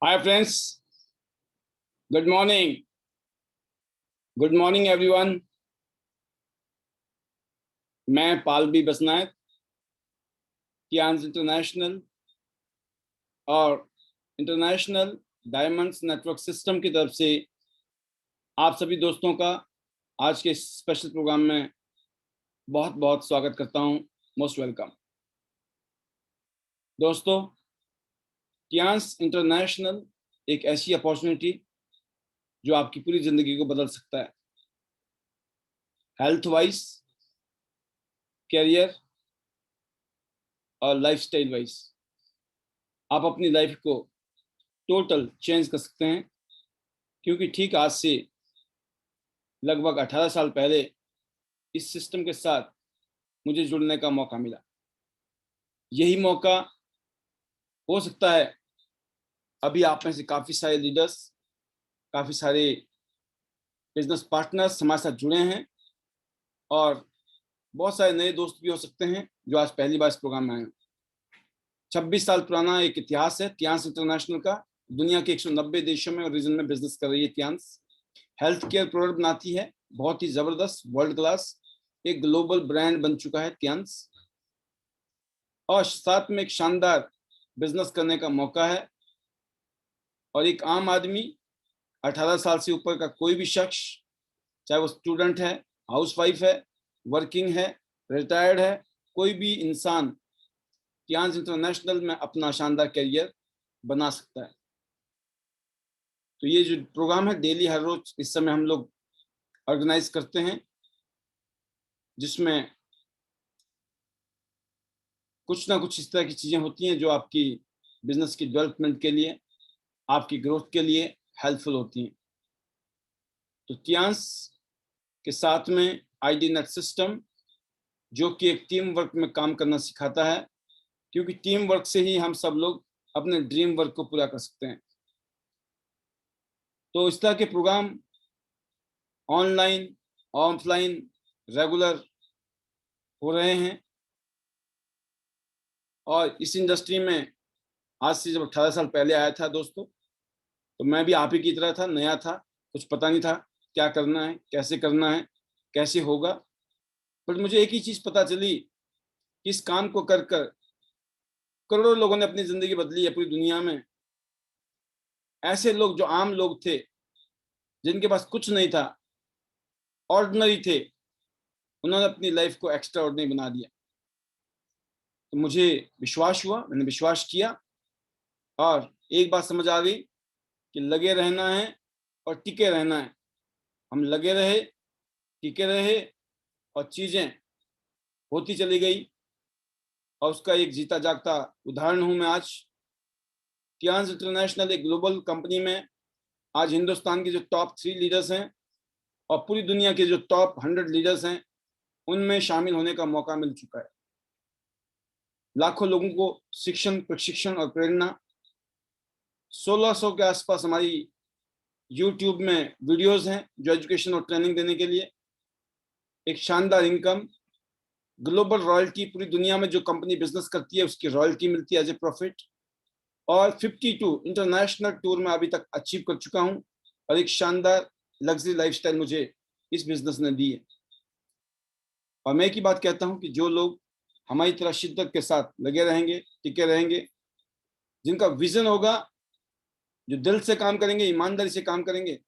Hi friends, good morning. Good morning everyone. मैं पालबी बसनायक, कियांस international और international diamonds network system की तरफ से आप सभी दोस्तों का आज के स्पेशल प्रोग्राम में बहुत बहुत स्वागत करता हूं। मोस्ट वेलकम दोस्तों। कियांस इंटरनेशनल एक ऐसी अपॉर्चुनिटी जो आपकी पूरी जिंदगी को बदल सकता है, हेल्थ वाइज, कैरियर और लाइफस्टाइल वाइज। आप अपनी लाइफ को टोटल चेंज कर सकते हैं, क्योंकि ठीक आज से लगभग 18 साल पहले इस सिस्टम के साथ मुझे जुड़ने का मौका मिला। यही मौका हो सकता है अभी आप में से काफ़ी सारे लीडर्स, काफ़ी सारे बिजनेस पार्टनर्स हमारे साथ जुड़े हैं और बहुत सारे नए दोस्त भी हो सकते हैं जो आज पहली बार इस प्रोग्राम में आए हैं। 26 साल पुराना एक इतिहास है कियांस इंटरनेशनल का। दुनिया के 190 देशों में और रीजन में बिजनेस कर रही है कियांस। हेल्थ केयर प्रोडक्ट बनाती है, बहुत ही जबरदस्त, वर्ल्ड क्लास, एक ग्लोबल ब्रांड बन चुका है कियांस। और साथ में एक शानदार बिजनेस करने का मौका है। और एक आम आदमी, 18 साल से ऊपर का कोई भी शख्स, चाहे वो स्टूडेंट है, हाउसवाइफ है, वर्किंग है, रिटायर्ड है, कोई भी इंसान कियांस इंटरनेशनल में अपना शानदार करियर बना सकता है। तो ये जो प्रोग्राम है डेली हर रोज इस समय हम लोग ऑर्गेनाइज करते हैं, जिसमें कुछ ना कुछ इस तरह की चीज़ें होती हैं जो आपकी बिजनेस की डेवलपमेंट के लिए, आपकी ग्रोथ के लिए हेल्पफुल होती हैं। तो कियांस के साथ में आईडी नेट सिस्टम, जो कि एक टीम वर्क में काम करना सिखाता है, क्योंकि टीम वर्क से ही हम सब लोग अपने ड्रीम वर्क को पूरा कर सकते हैं। तो इस तरह के प्रोग्राम ऑनलाइन, ऑफलाइन, रेगुलर हो रहे हैं। और इस इंडस्ट्री में आज से जब 18 साल पहले आया था दोस्तों, तो मैं भी आप ही की तरह था, नया था, कुछ पता नहीं था क्या करना है, कैसे करना है, कैसे होगा। बट मुझे एक ही चीज़ पता चली कि इस काम को कर कर करोड़ों लोगों ने अपनी ज़िंदगी बदली है पूरी दुनिया में। ऐसे लोग जो आम लोग थे, जिनके पास कुछ नहीं था, ऑर्डिनरी थे, उन्होंने अपनी लाइफ को एक्स्ट्रा ऑर्डिनरी बना दिया। तो मुझे विश्वास हुआ, मैंने विश्वास किया और एक बात समझ आ गई कि लगे रहना है और टिके रहना है। हम लगे रहे, टिके रहे और चीज़ें होती चली गई। और उसका एक जीता जागता उदाहरण हूँ मैं आज। कियांस इंटरनेशनल एक ग्लोबल कंपनी में आज हिंदुस्तान के जो टॉप 3 लीडर्स हैं और पूरी दुनिया के जो टॉप 100 लीडर्स हैं, उनमें शामिल होने का मौका मिल चुका है। लाखों लोगों को शिक्षण, प्रशिक्षण और प्रेरणा, 1600 के आसपास हमारी यूट्यूब में वीडियोस हैं जो एजुकेशन और ट्रेनिंग देने के लिए, एक शानदार इनकम, ग्लोबल रॉयल्टी, पूरी दुनिया में जो कंपनी बिजनेस करती है उसकी रॉयल्टी मिलती है एज ए प्रॉफिट, और 52 इंटरनेशनल टूर में अभी तक अचीव कर चुका हूं। और एक शानदार लग्जरी लाइफस्टाइल मुझे इस बिजनेस ने दी है। और मैं एक ही बात कहता हूं कि जो लोग हमारी तरह शिद्दत के साथ लगे रहेंगे, टिके रहेंगे, जिनका विजन होगा, जो दिल से काम करेंगे, ईमानदारी से काम करेंगे,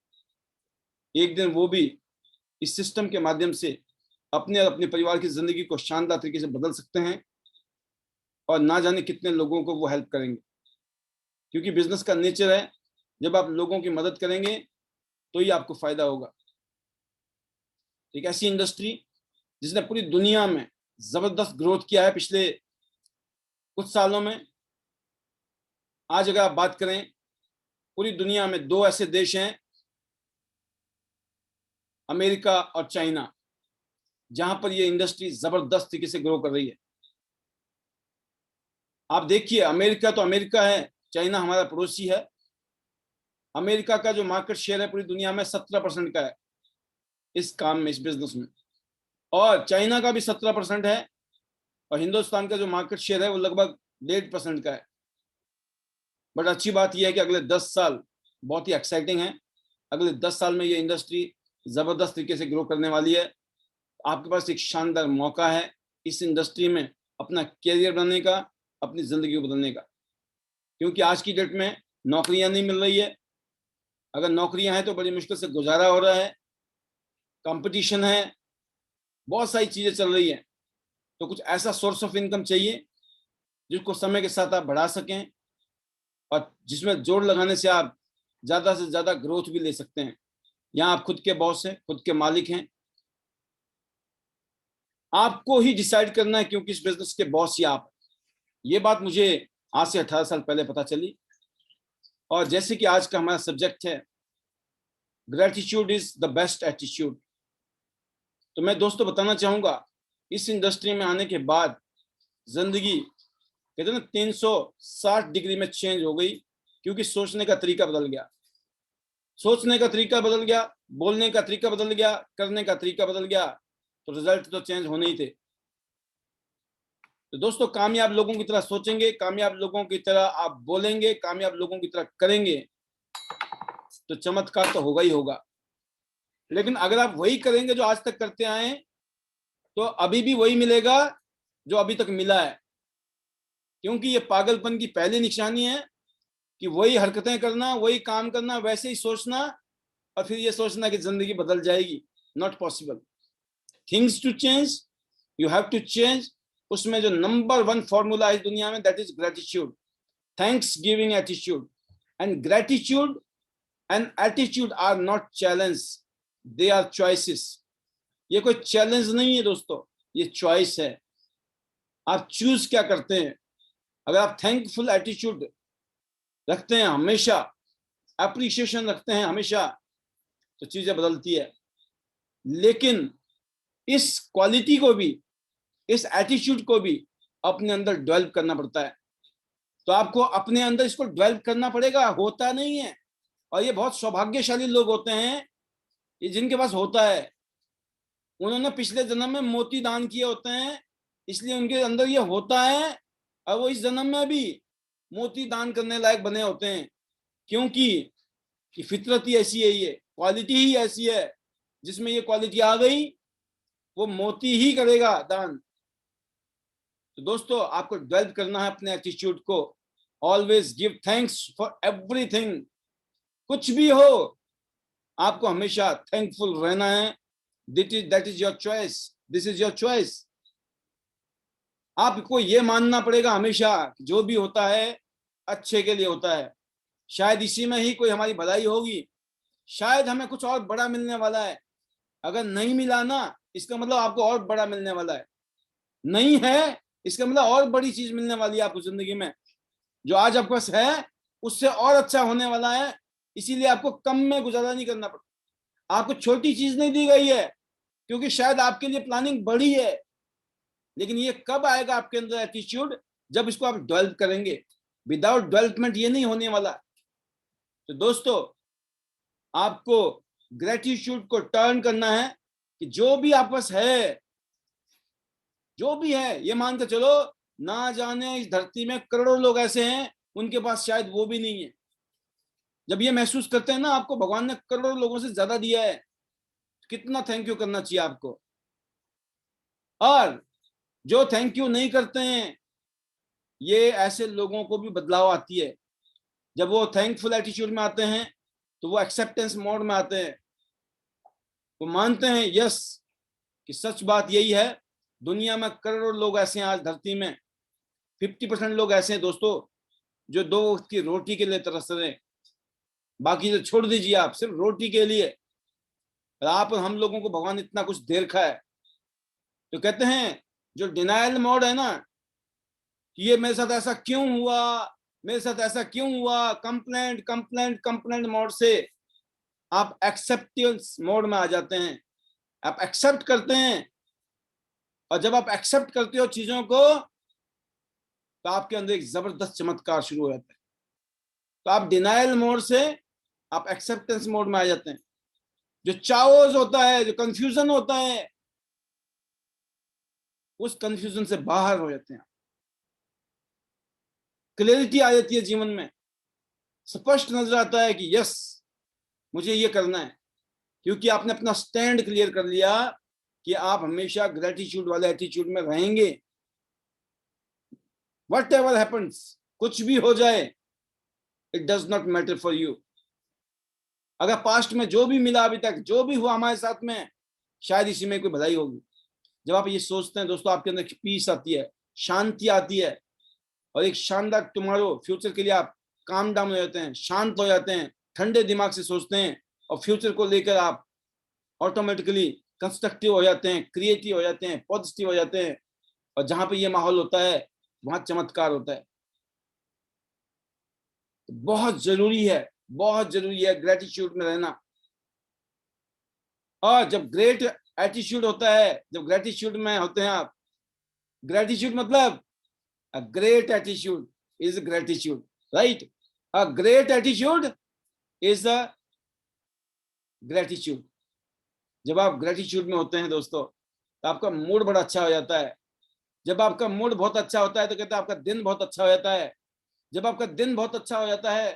एक दिन वो भी इस सिस्टम के माध्यम से अपने और अपने परिवार की जिंदगी को शानदार तरीके से बदल सकते हैं। और ना जाने कितने लोगों को वो हेल्प करेंगे, क्योंकि बिजनेस का नेचर है, जब आप लोगों की मदद करेंगे तो ही आपको फायदा होगा। एक ऐसी इंडस्ट्री जिसने पूरी दुनिया में जबरदस्त ग्रोथ किया है पिछले कुछ सालों में। आज अगर आप बात करें, पूरी दुनिया में 2 ऐसे देश हैं, अमेरिका और चाइना, जहां पर ये इंडस्ट्री जबरदस्त तरीके से ग्रो कर रही है। आप देखिए, अमेरिका तो अमेरिका है, चाइना हमारा पड़ोसी है। अमेरिका का जो मार्केट शेयर है पूरी दुनिया में 17% का है इस काम में, इस बिजनेस में। और चाइना का भी 17% है। और हिंदुस्तान का जो मार्केट शेयर है वो लगभग 1.5% का है। बट अच्छी बात यह है कि अगले 10 साल बहुत ही एक्साइटिंग है। अगले 10 साल में ये इंडस्ट्री जबरदस्त तरीके से ग्रो करने वाली है। आपके पास एक शानदार मौका है इस इंडस्ट्री में अपना कैरियर बनाने का, अपनी जिंदगी को बदलने का, क्योंकि आज की डेट में नौकरियां नहीं मिल रही है। अगर नौकरियां हैं तो बड़ी मुश्किल से गुजारा हो रहा है, कंपटीशन है, बहुत सारी चीजें चल रही हैं। तो कुछ ऐसा सोर्स ऑफ इनकम चाहिए जिसको समय के साथ आप बढ़ा सकें और जिसमें जोड़ लगाने से आप ज्यादा से ज्यादा ग्रोथ भी ले सकते हैं। यहाँ आप खुद के बॉस हैं, खुद के मालिक हैं, आपको ही डिसाइड करना है, क्योंकि इस बिजनेस के बॉस ही आप। ये बात मुझे आज से 18 साल पहले पता चली। और जैसे कि आज का हमारा सब्जेक्ट है gratitude is the best attitude, तो मैं दोस्तों बताना चाहूंगा इस इंडस्ट्री में आने के बाद जिंदगी कहते हैं ना 360 डिग्री में चेंज हो गई, क्योंकि सोचने का तरीका बदल गया, सोचने का तरीका बदल गया, बोलने का तरीका बदल गया, करने का तरीका बदल गया, तो रिजल्ट तो चेंज होने ही थे। तो दोस्तों कामयाब लोगों की तरह सोचेंगे, कामयाब लोगों की तरह आप बोलेंगे, कामयाब लोगों की तरह करेंगे तो चमत्कार तो होगा ही होगा। लेकिन अगर आप वही करेंगे जो आज तक करते आए तो अभी भी वही मिलेगा जो अभी तक मिला है, क्योंकि ये पागलपन की पहली निशानी है कि वही हरकतें करना, वही काम करना, वैसे ही सोचना और फिर ये सोचना कि जिंदगी बदल जाएगी। Not possible. Things to change, you have to change. उसमें जो नंबर 1 फॉर्मूला है दुनिया में, that is gratitude, thanks giving attitude. And gratitude and attitude are not challenge, they are choices. ये कोई चैलेंज नहीं है दोस्तों, ये चॉइस है। आप चूज क्या करते हैं। अगर आप थैंकफुल एटीट्यूड रखते हैं, हमेशा अप्रिशिएशन रखते हैं हमेशा, तो चीजें बदलती है। लेकिन इस क्वालिटी को भी, इस एटीट्यूड को भी अपने अंदर डेवलप करना पड़ता है। तो आपको अपने अंदर इसको डेवलप करना पड़ेगा, होता नहीं है। और ये बहुत सौभाग्यशाली लोग होते हैं ये जिनके पास होता है। उन्होंने पिछले जन्म में मोती दान किए होते हैं, इसलिए उनके अंदर ये होता है और वो इस जन्म में भी मोती दान करने लायक बने होते हैं, क्योंकि कि फितरत ही ऐसी है, ये क्वालिटी ही ऐसी है। जिसमें ये क्वालिटी आ गई वो मोती ही करेगा दान। तो दोस्तों आपको डेवलप करना है अपने एटीट्यूड को। Always give thanks for everything. कुछ भी हो आपको हमेशा थैंकफुल रहना है। That is your choice, this is your choice. आपको ये मानना पड़ेगा हमेशा जो भी होता है अच्छे के लिए होता है। शायद इसी में ही कोई हमारी भलाई होगी, शायद हमें कुछ और बड़ा मिलने वाला है। अगर नहीं मिला ना, इसका मतलब आपको और बड़ा मिलने वाला है। नहीं है, इसका मतलब और बड़ी चीज मिलने वाली है आपको जिंदगी में। जो आज आपके पास है उससे और अच्छा होने वाला है, इसीलिए आपको कम में गुजारा नहीं करना पड़ता। आपको छोटी चीज नहीं दी गई है, क्योंकि शायद आपके लिए प्लानिंग बड़ी है। लेकिन ये कब आएगा आपके अंदर एटीट्यूड, जब इसको आप डेवलप करेंगे। विदाउट डेवलपमेंट ये नहीं होने वाला। तो दोस्तों आपको ग्रेटिट्यूड को टर्न करना है कि जो भी आप पास है, जो भी है, ये मान के चलो ना जाने इस धरती में करोड़ों लोग ऐसे हैं उनके पास शायद वो भी नहीं है। जब ये महसूस करते हैं ना आपको भगवान ने करोड़ों लोगों से ज्यादा दिया है, कितना थैंक यू करना चाहिए आपको। और जो थैंक यू नहीं करते हैं, ये ऐसे लोगों को भी बदलाव आती है। जब वो थैंकफुल एटीट्यूड में आते हैं तो वो एक्सेप्टेंस मोड में आते हैं। वो मानते हैं यस कि सच बात यही है, दुनिया में करोड़ों लोग ऐसे हैं आज धरती में। 50% लोग ऐसे हैं दोस्तों जो 2 वक्त की रोटी के लिए तरस रहे हैं। बाकी जो छोड़ दीजिए, आप सिर्फ रोटी के लिए। आप हम लोगों को भगवान इतना कुछ दे रखा है। तो कहते हैं जो डिनायल मोड है ना, कि ये मेरे साथ ऐसा क्यों हुआ, मेरे साथ ऐसा क्यों हुआ, कंप्लेंट कंप्लेंट कंप्लेंट मोड से आप एक्सेप्टेंस मोड में आ जाते हैं। आप एक्सेप्ट करते हैं, और जब आप एक्सेप्ट करते हो चीजों को तो आपके अंदर एक जबरदस्त चमत्कार शुरू हो जाता है। तो आप डिनायल मोड से आप एक्सेप्टेंस मोड में आ जाते हैं। जो चाओस होता है, जो कंफ्यूजन होता है, उस कंफ्यूजन से बाहर हो जाते हैं। क्लैरिटी आ जाती है जीवन में। स्पष्ट नजर आता है कि यस मुझे ये करना है, क्योंकि आपने अपना स्टैंड क्लियर कर लिया कि आप हमेशा ग्रेटिट्यूड वाले एटीट्यूड में रहेंगे। वट एवर हैपन्स, कुछ भी हो जाए, it does not matter for you. अगर पास्ट में जो भी मिला, अभी तक जो भी हुआ हमारे साथ में, शायद इसी में कोई भलाई होगी। जब आप ये सोचते हैं दोस्तों, आपके अंदर पीस आती है, शांति आती है, और एक शानदार टुमारो फ्यूचर के लिए आप काम डाउन हो जाते हैं, शांत हो जाते हैं, ठंडे दिमाग से सोचते हैं, और फ्यूचर को लेकर आप ऑटोमेटिकली कंस्ट्रक्टिव हो जाते हैं, क्रिएटिव हो जाते हैं, पॉजिटिव हो जाते हैं। और जहां पे ये माहौल होता है वहां चमत्कार होता है। तो बहुत जरूरी है ग्रेटिट्यूड में रहना। और जब ग्रेट एटीट्यूड होता है, जब ग्रेटिट्यूड में होते हैं आप, ग्रेटिट्यूड मतलब a great attitude is gratitude, right? A great attitude is a gratitude. जब आप ग्रेटिट्यूड में होते हैं दोस्तों, तो आपका मूड बड़ा अच्छा हो जाता है। जब आपका मूड बहुत अच्छा होता है तो कहते हैं आपका दिन बहुत अच्छा हो जाता है। जब आपका दिन बहुत अच्छा हो जाता है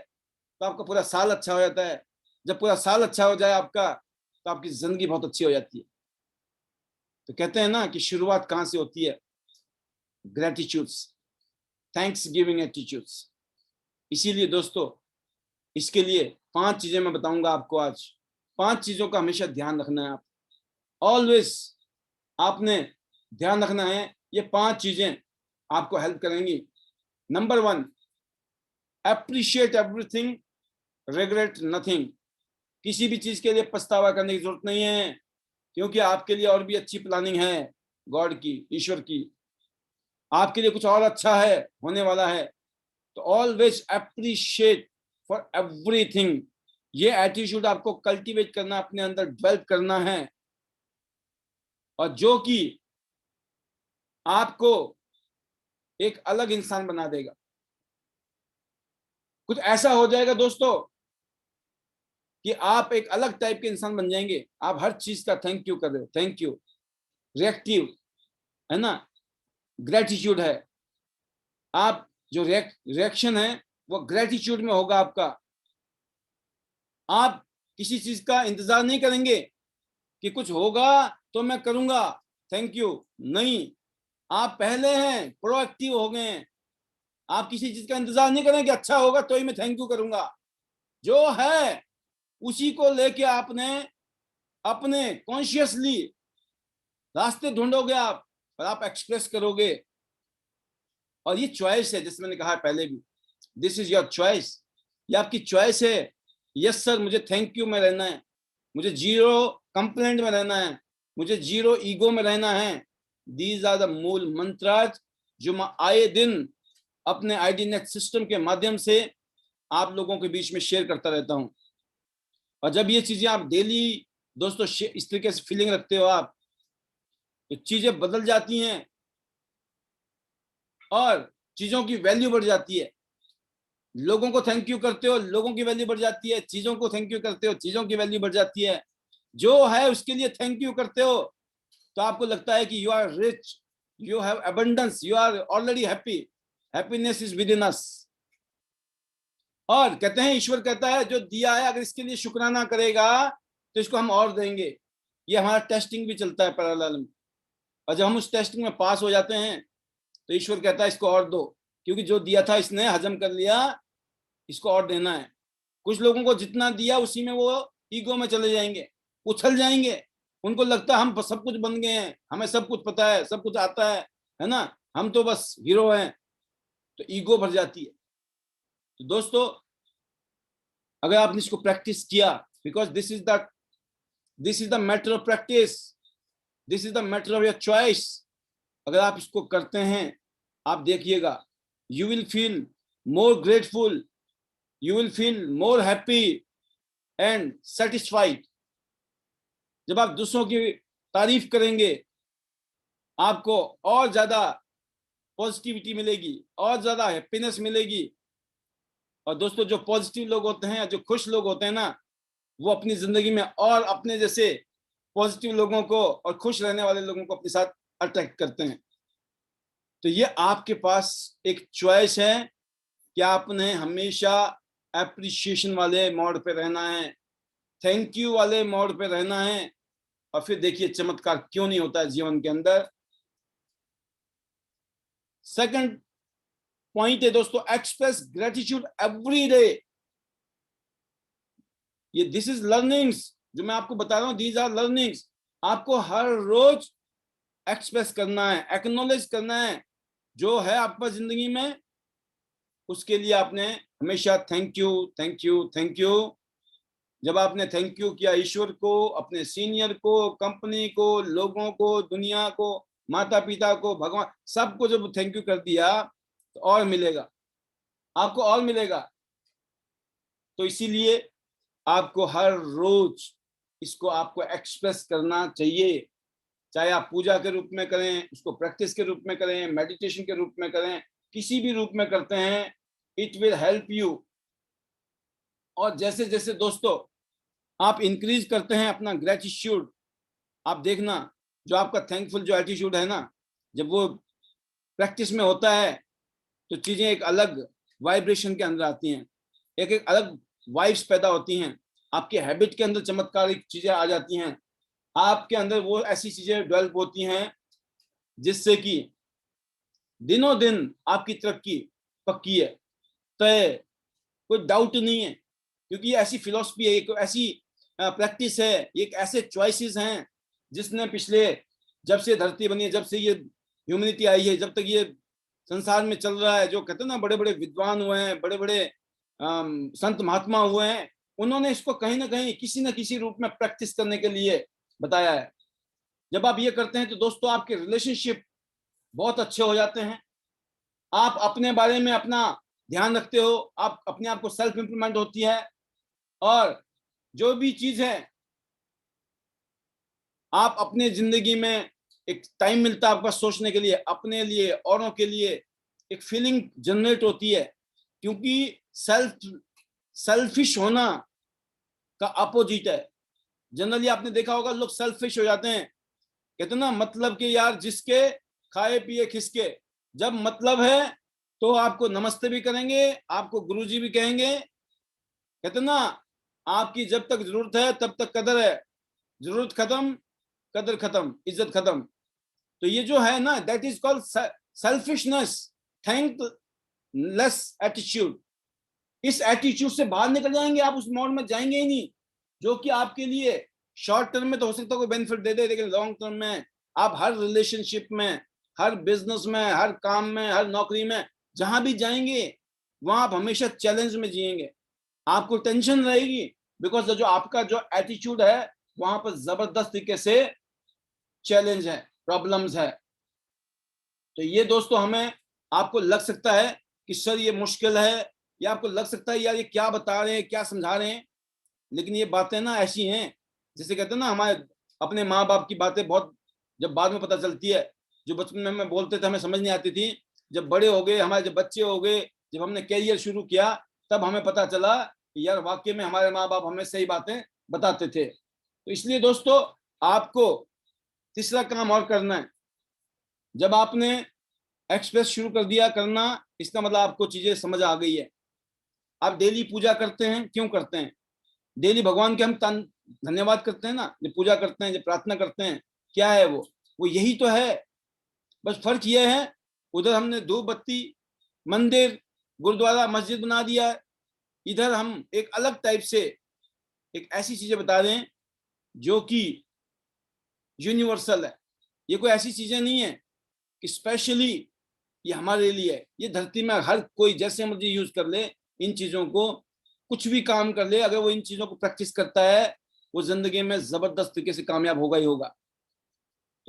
तो आपका पूरा साल अच्छा हो जाता है। जब पूरा साल अच्छा हो जाए आपका, तो आपकी जिंदगी बहुत अच्छी हो जाती है। तो कहते हैं ना कि शुरुआत कहां से होती है? ग्रेटिट्यूड्स, थैंक्स गिविंग एटीट्यूड्स। इसीलिए दोस्तों, इसके लिए 5 चीजें मैं बताऊंगा आपको आज। 5 चीजों का हमेशा ध्यान रखना है। आप ऑलवेज आपने ध्यान रखना है। ये 5 चीजें आपको हेल्प करेंगी। Number 1, appreciate everything, regret nothing. किसी भी चीज के लिए पछतावा करने की जरूरत नहीं है, क्योंकि आपके लिए और भी अच्छी प्लानिंग है गॉड की, ईश्वर की। आपके लिए कुछ और अच्छा है, होने वाला है। तो ऑलवेज अप्रिशिएट फॉर एवरीथिंग। ये एटीट्यूड आपको कल्टीवेट करना, अपने अंदर डेवलप करना है, और जो कि आपको एक अलग इंसान बना देगा। कुछ ऐसा हो जाएगा दोस्तों कि आप एक अलग टाइप के इंसान बन जाएंगे। आप हर चीज का थैंक यू कर रहे हो, थैंक यू, रिएक्टिव है ना, ग्रेटिट्यूड है। आप जो रिएक्शन है वो ग्रेटिट्यूड में होगा आपका। आप किसी चीज का इंतजार नहीं करेंगे कि कुछ होगा तो मैं करूंगा थैंक यू, नहीं। आप पहले हैं, प्रोएक्टिव हो गए हैं। आप किसी चीज का इंतजार नहीं करें कि अच्छा होगा तो ही मैं थैंक यू करूंगा। जो है उसी को लेके आपने अपने कॉन्शियसली रास्ते ढूंढोगे आप, और आप एक्सप्रेस करोगे। और ये चॉइस है, जैसे मैंने कहा पहले भी, दिस इज योर चॉइस। ये आपकी चॉइस है। यस सर, मुझे थैंक यू में रहना है, मुझे जीरो कंप्लेंट में रहना है, मुझे जीरो ईगो में रहना है। दीज आर द मूल मंत्राज जो मैं आए दिन अपने आईडी नेट सिस्टम के माध्यम से आप लोगों के बीच में शेयर करता रहता हूं। और जब ये चीजें आप डेली दोस्तों इस तरीके से फीलिंग रखते हो आप, तो चीजें बदल जाती हैं और चीजों की वैल्यू बढ़ जाती है। लोगों को थैंक यू करते हो, लोगों की वैल्यू बढ़ जाती है। चीजों को थैंक यू करते हो, चीजों की वैल्यू बढ़ जाती है। जो है उसके लिए थैंक यू करते हो, तो आपको लगता है कि you are rich, you have abundance, you are already happy, happiness is with in us. और कहते हैं, ईश्वर कहता है जो दिया है अगर इसके लिए शुक्राना करेगा तो इसको हम और देंगे। ये हमारा टेस्टिंग भी चलता है पैरेलल में, और जब हम उस टेस्टिंग में पास हो जाते हैं तो ईश्वर कहता है इसको और दो, क्योंकि जो दिया था इसने हजम कर लिया, इसको और देना है। कुछ लोगों को जितना दिया उसी में वो ईगो में चले जाएंगे, उछल जाएंगे। उनको लगता है हम सब कुछ बन गए हैं, हमें सब कुछ पता है, सब कुछ आता है ना, हम तो बस हीरो हैं। तो ईगो भर जाती है। तो दोस्तों, अगर आपने इसको प्रैक्टिस किया, because this is the matter of practice, this is the matter of your choice. अगर आप इसको करते हैं, आप देखिएगा, you will feel more grateful, you will feel more happy and satisfied। जब आप दूसरों की तारीफ करेंगे, आपको और ज्यादा पॉजिटिविटी मिलेगी, और ज्यादा हैप्पीनेस मिलेगी। और दोस्तों, जो पॉजिटिव लोग होते हैं, जो खुश लोग होते हैं ना, वो अपनी जिंदगी में और अपने जैसे पॉजिटिव लोगों को और खुश रहने वाले लोगों को अपने साथ अट्रैक्ट करते हैं। तो ये आपके पास एक चॉइस है कि आपने हमेशा एप्रिशिएशन वाले मोड पे रहना है, थैंक यू वाले मोड पे रहना है। और फिर देखिए चमत्कार क्यों नहीं होता है जीवन के अंदर। सेकंड पॉइंट है दोस्तों, एक्सप्रेस ग्रेटिट्यूड एवरी डे। ये दिस इज लर्निंग्स जो मैं आपको बता रहा हूं, दीज आर लर्निंग्स। आपको हर रोज एक्सप्रेस करना है, एक्नॉलेज करना है जो है आपका जिंदगी में, उसके लिए आपने हमेशा thank you thank you thank you. जब आपने थैंक यू किया ईश्वर को, अपने सीनियर को, कंपनी को, लोगों को, दुनिया को, माता पिता को, भगवान, सबको जब थैंक यू कर दिया तो और मिलेगा, आपको और मिलेगा। तो इसीलिए आपको हर रोज इसको आपको एक्सप्रेस करना चाहिए, चाहे आप पूजा के रूप में करें, उसको प्रैक्टिस के रूप में करें, मेडिटेशन के रूप में करें, किसी भी रूप में करते हैं, इट विल हेल्प यू। और जैसे जैसे दोस्तों आप इंक्रीज करते हैं अपना ग्रेटिट्यूड, आप देखना जो आपका थैंकफुल जो एटीट्यूड है ना, जब वो प्रैक्टिस में होता है तो चीजें एक अलग वाइब्रेशन के अंदर आती हैं, एक एक अलग वाइब्स पैदा होती हैं, आपके हैबिट के अंदर चमत्कारिक चीजें आ जाती हैं, आपके अंदर वो ऐसी चीजें डेवलप होती हैं जिससे कि दिनों दिन आपकी तरक्की पक्की है, तय, कोई डाउट नहीं है। क्योंकि ये ऐसी फिलॉसफी है, एक ऐसी प्रैक्टिस है, एक ऐसे चॉइसेस हैं जिसने पिछले, जब से धरती बनी है, जब से ये ह्यूमैनिटी आई है, जब तक ये संसार में चल रहा है, जो कहते हैं ना बड़े बड़े विद्वान हुए हैं, बड़े बड़े संत महात्मा हुए हैं, उन्होंने इसको कहीं ना कहीं किसी न किसी रूप में प्रैक्टिस करने के लिए बताया है। जब आप ये करते हैं तो दोस्तों आपके रिलेशनशिप बहुत अच्छे हो जाते हैं, आप अपने बारे में अपना ध्यान रखते हो, आप अपने आप को सेल्फ इंप्रूवमेंट होती है, और जो भी चीज है आप अपने जिंदगी में एक टाइम मिलता है आपका सोचने के लिए, अपने लिए, औरों के लिए, एक फीलिंग जनरेट होती है। क्योंकि सेल्फिश होना का अपोजिट है। जनरली आपने देखा होगा लोग सेल्फिश हो जाते हैं, कहते ना मतलब कि यार जिसके खाए पिए खिसके, जब मतलब है तो आपको नमस्ते भी करेंगे, आपको गुरुजी भी कहेंगे, कहते ना आपकी जब तक जरूरत है तब तक कदर है, जरूरत खत्म कदर खत्म, इज्जत खत्म। तो ये जो है ना, that is called selfishness, thankless attitude. इस एटीट्यूड से बाहर निकल जाएंगे आप, उस मोड में जाएंगे ही नहीं, जो कि आपके लिए शॉर्ट टर्म में तो हो सकता है कोई बेनिफिट दे दे, लेकिन लॉन्ग टर्म में आप हर रिलेशनशिप में, हर बिजनेस में, हर काम में, हर नौकरी में जहां भी जाएंगे वहां आप हमेशा चैलेंज में जिएंगे, आपको टेंशन रहेगी, बिकॉज जो आपका जो एटीट्यूड है वहां पर जबरदस्त तरीके से चैलेंज है, प्रॉब्लम्स है। तो ये दोस्तों हमें, आपको लग सकता है कि सर ये मुश्किल है, या आपको लग सकता है यार ये क्या बता रहे हैं, क्या समझा रहे हैं, लेकिन ये बातें ना ऐसी हैं, जैसे कहते हैं ना हमारे अपने माँ बाप की बातें बहुत जब बाद में पता चलती है, जो बचपन में हमें बोलते थे हमें समझ नहीं आती थी, जब बड़े हो गए, हमारे जब बच्चे हो गए, जब हमने कैरियर शुरू किया, तब हमें पता चला कि यार वाकई में हमारे माँ बाप हमें सही बातें बताते थे। तो इसलिए दोस्तों आपको तीसरा काम और करना है, जब आपने एक्सप्रेस शुरू कर दिया करना, इसका मतलब आपको चीजें समझ आ गई है। आप डेली पूजा करते हैं, क्यों करते हैं? डेली भगवान के हम धन्यवाद करते हैं ना, जब पूजा करते हैं, जब प्रार्थना करते हैं, क्या है वो यही तो है। बस फर्क ये है उधर हमने धूप बत्ती, मंदिर, गुरुद्वारा, मस्जिद बना दिया, इधर हम एक अलग टाइप से एक ऐसी चीजें बता रहे हैं जो कि यूनिवर्सल है। ये कोई ऐसी चीजें नहीं है कि स्पेशली ये हमारे लिए है, ये धरती में हर कोई जैसे मर्जी यूज कर ले इन चीजों को, कुछ भी काम कर ले, अगर वो इन चीजों को प्रैक्टिस करता है वो जिंदगी में जबरदस्त तरीके से कामयाब होगा ही होगा।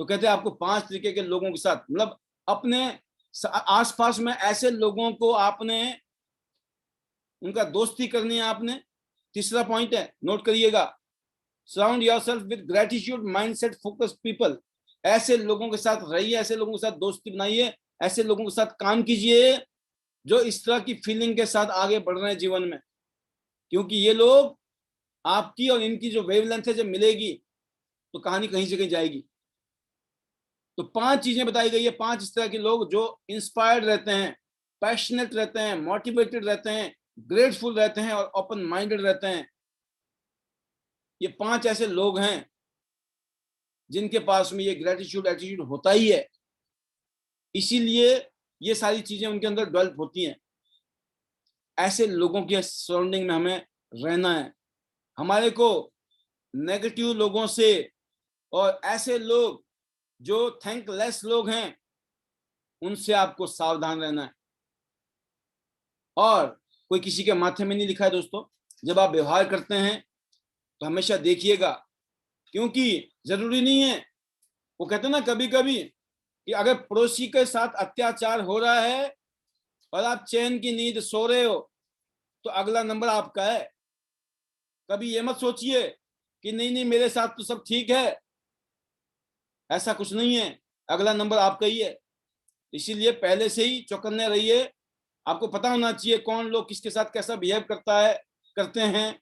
तो कहते हैं आपको 5 तरीके के लोगों के साथ, मतलब अपने आसपास में ऐसे लोगों को आपने उनका दोस्ती करनी है आपने। तीसरा पॉइंट है, नोट करिएगा, surround yourself with gratitude mindset focused people. ऐसे लोगों के साथ रहिए, ऐसे लोगों के साथ दोस्ती बनाइए, ऐसे लोगों के साथ काम कीजिए जो इस तरह की फीलिंग के साथ आगे बढ़ रहे हैं जीवन में। क्योंकि ये लोग आपकी और इनकी जो वेवलेंथ है जब मिलेगी तो कहानी कहीं से कहीं जाएगी। तो 5 चीजें बताई गई है, 5 इस तरह के लोग जो इंस्पायर्ड रहते हैं, पैशनेट रहते हैं, मोटिवेटेड रहते हैं, ग्रेटफुल रहते हैं और ओपन माइंडेड रहते हैं। ये 5 ऐसे लोग हैं जिनके पास में ये ग्रेटिट्यूड एटीट्यूड होता ही है, इसीलिए ये सारी चीजें उनके अंदर डेवलप होती हैं। ऐसे लोगों के सराउंडिंग में हमें रहना है। हमारे को नेगेटिव लोगों से और ऐसे लोग जो थैंकलेस लोग हैं उनसे आपको सावधान रहना है। और कोई किसी के माथे में नहीं लिखा है दोस्तों। जब आप व्यवहार करते हैं तो हमेशा देखिएगा, क्योंकि जरूरी नहीं है, वो कहते हैं ना कभी कभी कि अगर पड़ोसी के साथ अत्याचार हो रहा है और आप चैन की नींद सो रहे हो तो अगला नंबर आपका है। कभी ये मत सोचिए कि नहीं नहीं मेरे साथ तो सब ठीक है, ऐसा कुछ नहीं है, अगला नंबर आपका ही है। इसीलिए पहले से ही चौकन्ने रहिए। आपको पता होना चाहिए कौन लोग किसके साथ कैसा बिहेव करते हैं,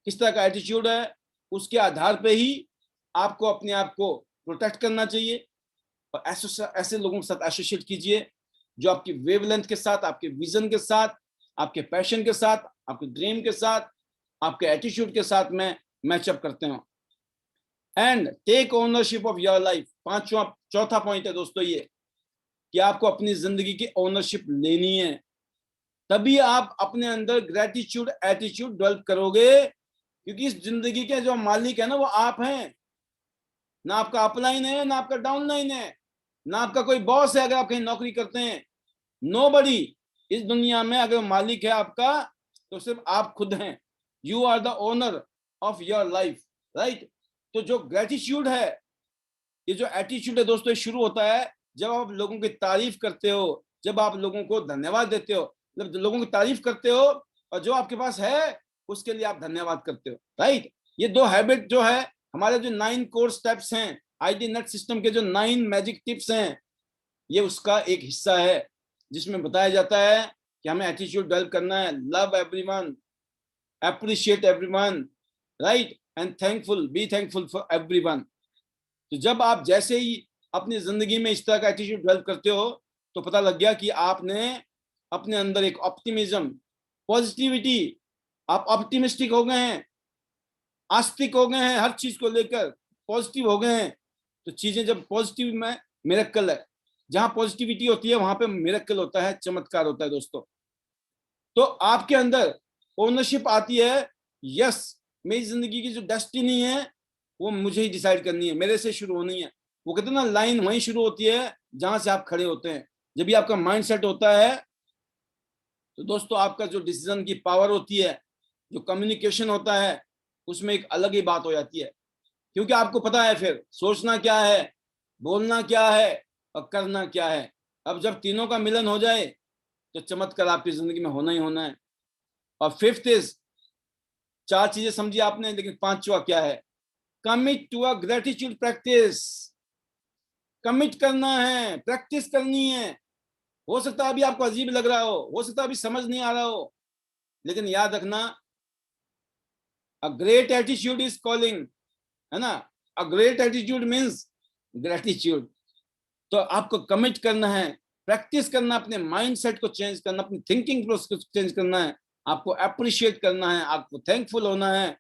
किस तरह का एटीट्यूड है। उसके आधार पे ही आपको अपने आप को प्रोटेक्ट करना चाहिए और ऐसे लोगों के साथ एसोसिएट कीजिए जो आपकी वेवलेंथ के साथ, आपके विजन के साथ, आपके पैशन के साथ, आपके ड्रीम के साथ, आपके एटीट्यूड के साथ में मैचअप करते हो। And take ownership of your life. चौथा पॉइंट है दोस्तों ये कि आपको अपनी जिंदगी की ओनरशिप लेनी है, तभी आप अपने अंदर ग्रेटिट्यूड एटीट्यूड डेवलप करोगे। क्योंकि इस जिंदगी के जो मालिक है ना वो आप हैं, ना आपका अपलाइन है ना आपका डाउनलाइन है, ना आपका कोई बॉस है अगर आप कहीं नौकरी करते हैं। नोबडी इस दुनिया में अगर मालिक है आपका तो सिर्फ आप खुद हैं। You are the owner of your life, right. तो जो ग्रेटिट्यूड है, ये जो एटीट्यूड है दोस्तों, शुरू होता है जब आप लोगों की तारीफ करते हो, जब आप लोगों को धन्यवाद देते हो, जब लोगों की तारीफ करते हो और जो आपके पास है उसके लिए आप धन्यवाद करते हो, राइट। ये 2 हैबिट जो है हमारे जो 9 कोर स्टेप्स हैं, आईडी नेट सिस्टम के जो 9 मैजिक टिप्स हैं, ये उसका एक हिस्सा है जिसमें बताया जाता है कि हमें एटीट्यूड डेवलप करना है। Love everyone, appreciate everyone, right, and thankful, be thankful for everyone. तो जब आप जैसे ही अपनी जिंदगी में इस तरह का एटीट्यूड डेवलप करते हो तो पता लग गया कि आपने अपने अंदर एक ऑप्टिमिज्म, पॉजिटिविटी, आप ऑप्टिमिस्टिक हो गए हैं, आस्तिक हो गए हैं, हर चीज को लेकर पॉजिटिव हो गए हैं। तो चीजें जब पॉजिटिव में, मिरेकल है, जहां पॉजिटिविटी होती है वहां पे मिरेकल होता है, चमत्कार होता है दोस्तों। तो आपके अंदर ओनरशिप आती है। यस, मेरी जिंदगी की जो डेस्टिनी है वो मुझे ही डिसाइड करनी है, मेरे से शुरू होनी है। वो कहते हैं ना लाइन वहीं शुरू होती है जहां से आप खड़े होते हैं। जब भी आपका माइंड सेट होता है तो दोस्तों आपका जो डिसीजन की पावर होती है, जो कम्युनिकेशन होता है, उसमें एक अलग ही बात हो जाती है। क्योंकि आपको पता है फिर सोचना क्या है, बोलना क्या है और करना क्या है। अब जब तीनों का मिलन हो जाए तो चमत्कार आपकी जिंदगी में होना ही होना है। और फिफ्थ इज, 4 चीजें समझी आपने, लेकिन 5वां क्या है? Commit to a gratitude practice. Commit करना है, प्रैक्टिस करनी है। हो सकता है अभी आपको अजीब लग रहा हो सकता है अभी समझ नहीं आ रहा हो, लेकिन याद रखना, a great attitude is calling, है ना। A great attitude means gratitude. तो आपको कमिट करना है, प्रैक्टिस करना, अपने माइंड सेट को चेंज करना, अपनी थिंकिंग प्रोसेस को चेंज करना है, आपको अप्रिशिएट करना है, आपको थैंकफुल होना है।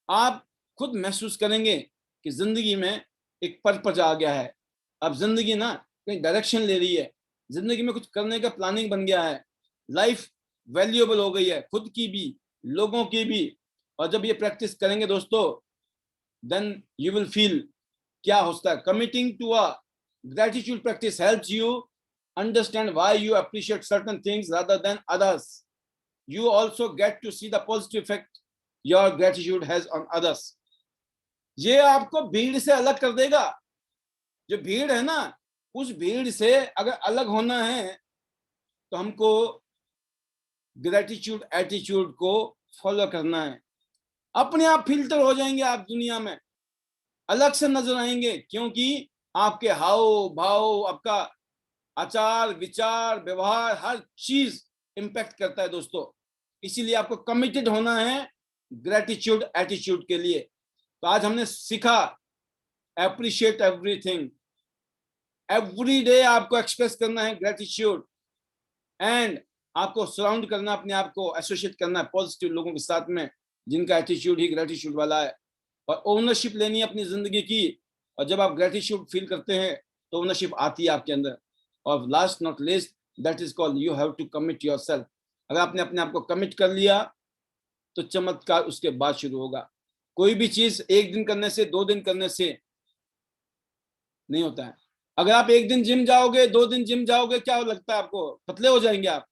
आप खुद महसूस करेंगे कि जिंदगी में एक पर्पज आ गया है। अब जिंदगी ना कहीं डायरेक्शन ले रही है, जिंदगी में कुछ करने का प्लानिंग बन गया है, लाइफ वैल्यूएबल हो गई है, खुद की भी लोगों की भी। और जब ये प्रैक्टिस करेंगे दोस्तों, देन यू विल फील क्या होता है। Committing to a gratitude practice helps you understand why you appreciate certain things rather than others. You also get to see the positive effect your gratitude has on others. ये आपको भीड़ से अलग कर देगा। जो भीड़ है ना, उस भीड़ से अगर अलग होना है तो हमको ग्रेटिट्यूड एटीट्यूड को फॉलो करना है। अपने आप फिल्टर हो जाएंगे आप दुनिया में, अलग से नजर आएंगे, क्योंकि आपके हाव भाव, आपका आचार विचार व्यवहार, हर चीज इंपैक्ट करता है दोस्तों। इसीलिए आपको कमिटेड होना है ग्रेटिट्यूड एटीट्यूड के लिए। तो आज हमने सीखा एप्रिशिएट एवरीथिंग, एवरी डे आपको एक्सप्रेस करना है ग्रेटिट्यूड, एंड आपको सराउंड करना, अपने आप को एसोसिएट करना है पॉजिटिव लोगों के साथ में, जिनका एटीट्यूड ही ग्रेटिट्यूड वाला है, और ओनरशिप लेनी है अपनी जिंदगी की। और जब आप ग्रेटिट्यूड फील करते हैं तो ओनरशिप आती है आपके अंदर। और last not least, that is called you have to commit yourself. अगर आपने अपने आप को कमिट कर लिया तो चमत्कार उसके बाद शुरू होगा। कोई भी चीज एक दिन करने से, 2 दिन करने से नहीं होता है। अगर आप एक दिन जिम जाओगे, 2 दिन जिम जाओगे, क्या लगता है आपको? पतले हो जाएंगे आप।